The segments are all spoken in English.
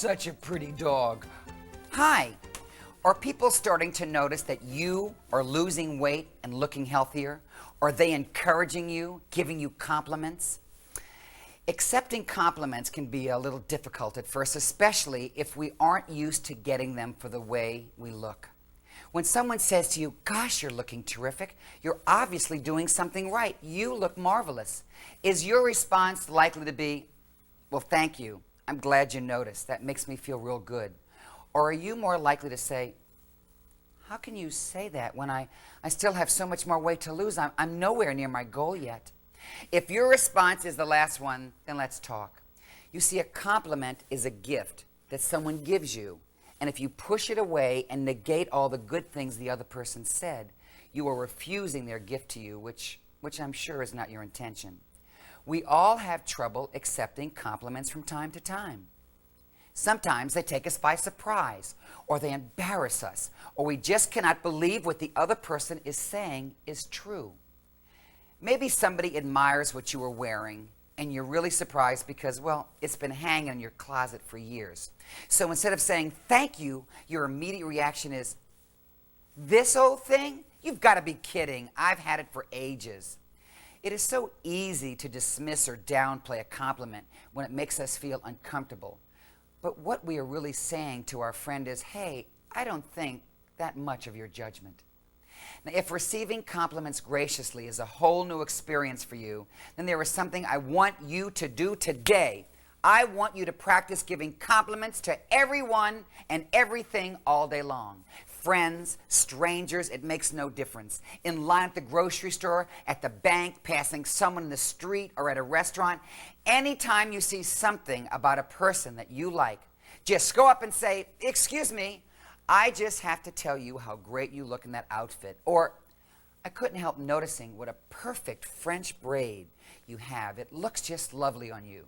such a pretty dog. Hi. Are people starting to notice that you are losing weight and looking healthier? Are they encouraging you, giving you compliments? Accepting compliments can be a little difficult at first, especially if we aren't used to getting them for the way we look. When someone says to you, gosh, you're looking terrific, you're obviously doing something right. You look marvelous. Is your response likely to be, well, thank you. I'm glad you noticed. That makes me feel real good. Or are you more likely to say, how can you say that when I still have so much more weight to lose? I'm nowhere near my goal yet. If your response is the last one, then let's talk. You see, a compliment is a gift that someone gives you. And if you push it away and negate all the good things the other person said, you are refusing their gift to you, which I'm sure is not your intention. We all have trouble accepting compliments from time to time. Sometimes they take us by surprise, or they embarrass us, or we just cannot believe what the other person is saying is true. Maybe somebody admires what you are wearing, and you're really surprised because, well, it's been hanging in your closet for years. So instead of saying thank you, your immediate reaction is, this old thing? You've got to be kidding. I've had it for ages. It is so easy to dismiss or downplay a compliment when it makes us feel uncomfortable. But what we are really saying to our friend is, hey, I don't think that much of your judgment. Now, if receiving compliments graciously is a whole new experience for you, then there is something I want you to do today. I want you to practice giving compliments to everyone and everything all day long. Friends, strangers, it makes no difference. In line at the grocery store, at the bank, passing someone in the street, or at a restaurant, anytime you see something about a person that you like, just go up and say, excuse me, I just have to tell you how great you look in that outfit. Or, I couldn't help noticing what a perfect French braid you have. It looks just lovely on you.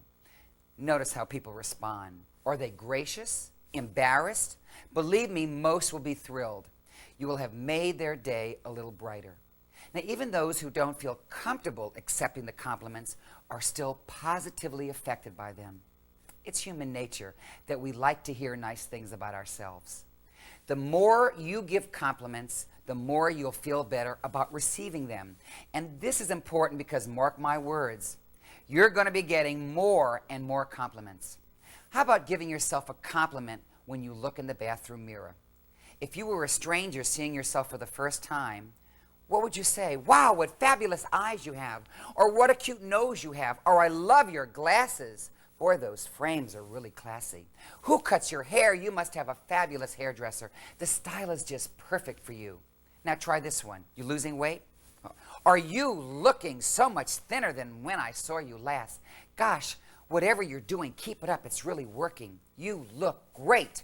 Notice how people respond. Are they gracious? Embarrassed? Believe me, most will be thrilled. You will have made their day a little brighter. Now, even those who don't feel comfortable accepting the compliments are still positively affected by them. It's human nature that we like to hear nice things about ourselves. The more you give compliments, the more you'll feel better about receiving them. And this is important because, mark my words, you're going to be getting more and more compliments. How about giving yourself a compliment when you look in the bathroom mirror? If you were a stranger seeing yourself for the first time, what would you say? Wow, what fabulous eyes you have. Or what a cute nose you have. Or I love your glasses. Boy, those frames are really classy. Who cuts your hair? You must have a fabulous hairdresser. The style is just perfect for you. Now try this one. You losing weight? Are you looking so much thinner than when I saw you last? Gosh, whatever you're doing, keep it up. It's really working. You look great.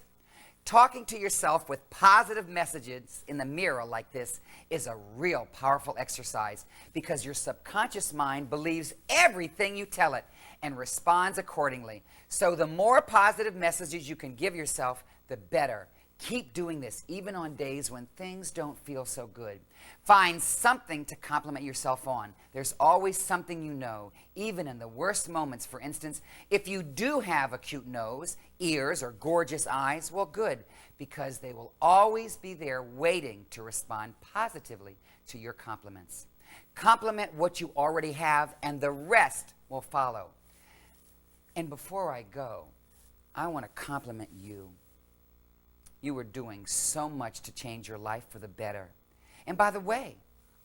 Talking to yourself with positive messages in the mirror like this is a real powerful exercise because your subconscious mind believes everything you tell it and responds accordingly. So the more positive messages you can give yourself, the better. Keep doing this even on days when things don't feel so good. Find something to compliment yourself on. There's always something you know, even in the worst moments. For instance, if you do have a cute nose, ears, or gorgeous eyes, well, good, because they will always be there waiting to respond positively to your compliments. Compliment what you already have, and the rest will follow. And before I go, I want to compliment you. You are doing so much to change your life for the better. And by the way,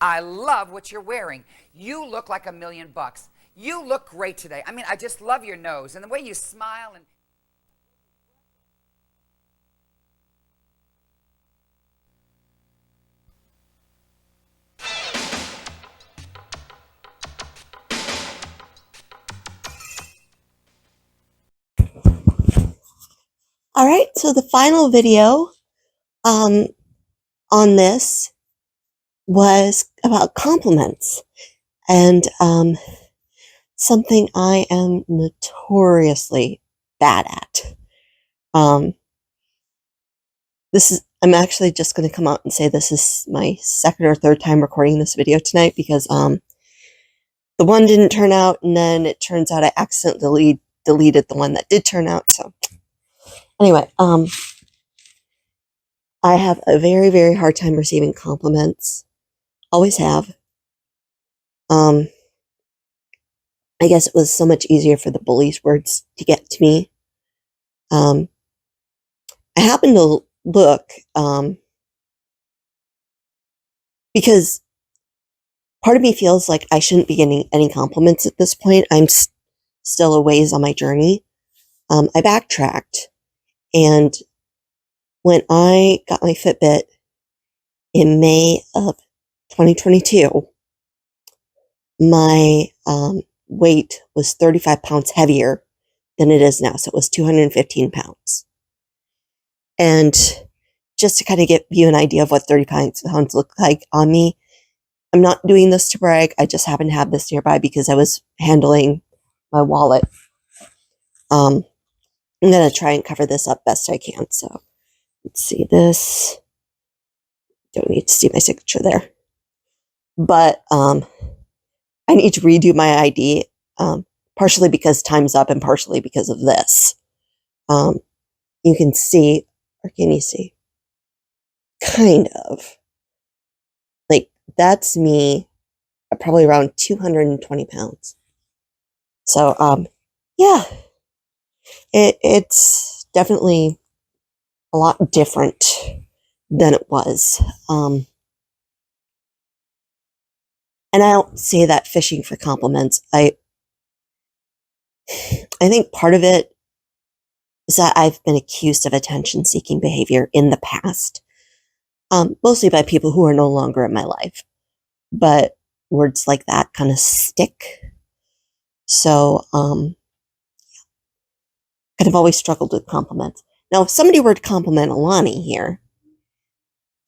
I love what you're wearing. You look like $1,000,000. You look great today. I mean, I just love your nose and the way you smile. And all right, so the final video on this was about compliments, and something I am notoriously bad at. I'm actually just going to come out and say this is my second or third time recording this video tonight because the one didn't turn out, and then it turns out I accidentally deleted the one that did turn out. So Anyway, I have a very, very hard time receiving compliments. Always have. I guess it was so much easier for the bullies' words to get to me. I happened to look, because part of me feels like I shouldn't be getting any compliments at this point. I'm still a ways on my journey. I backtracked, and when I got my Fitbit in May of 2022, my weight was 35 pounds heavier than it is now. So it was 215 pounds. And just to kind of give you an idea of what 35 pounds look like on me, I'm not doing this to brag. I just happen to have this nearby because I was handling my wallet. I'm going to try and cover this up best I can. So let's see this. Don't need to see my signature there. But I need to redo my ID, partially because time's up and partially because of this. You can see, or can you see? Kind of. Like, that's me at probably around 220 pounds. So, yeah. It's definitely a lot different than it was. And I don't say that fishing for compliments. I think part of it is that I've been accused of attention-seeking behavior in the past, mostly by people who are no longer in my life. But words like that kind of stick. So, kind of always struggled with compliments. Now, if somebody were to compliment Alani here,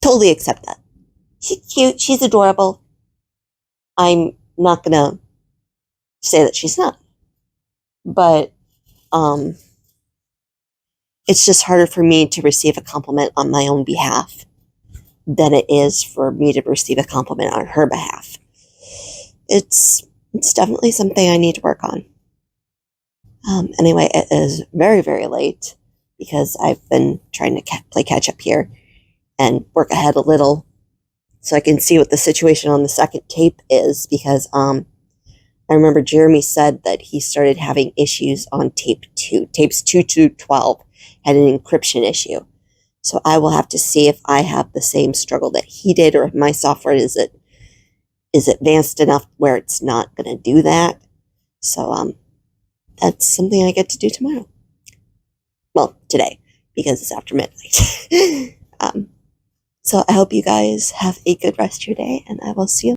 totally accept that. She's cute. She's adorable. I'm not gonna say that she's not. But, it's just harder for me to receive a compliment on my own behalf than it is for me to receive a compliment on her behalf. It's definitely something I need to work on. Anyway, it is very, very late because I've been trying to play catch up here and work ahead a little so I can see what the situation on the second tape is, because I remember Jeremy said that he started having issues on tape 2. Tapes 2 to 12 had an encryption issue. So I will have to see if I have the same struggle that he did, or if my software is advanced enough where it's not going to do that. So that's something I get to do tomorrow. Well, today, because it's after midnight. So I hope you guys have a good rest of your day, and I will see you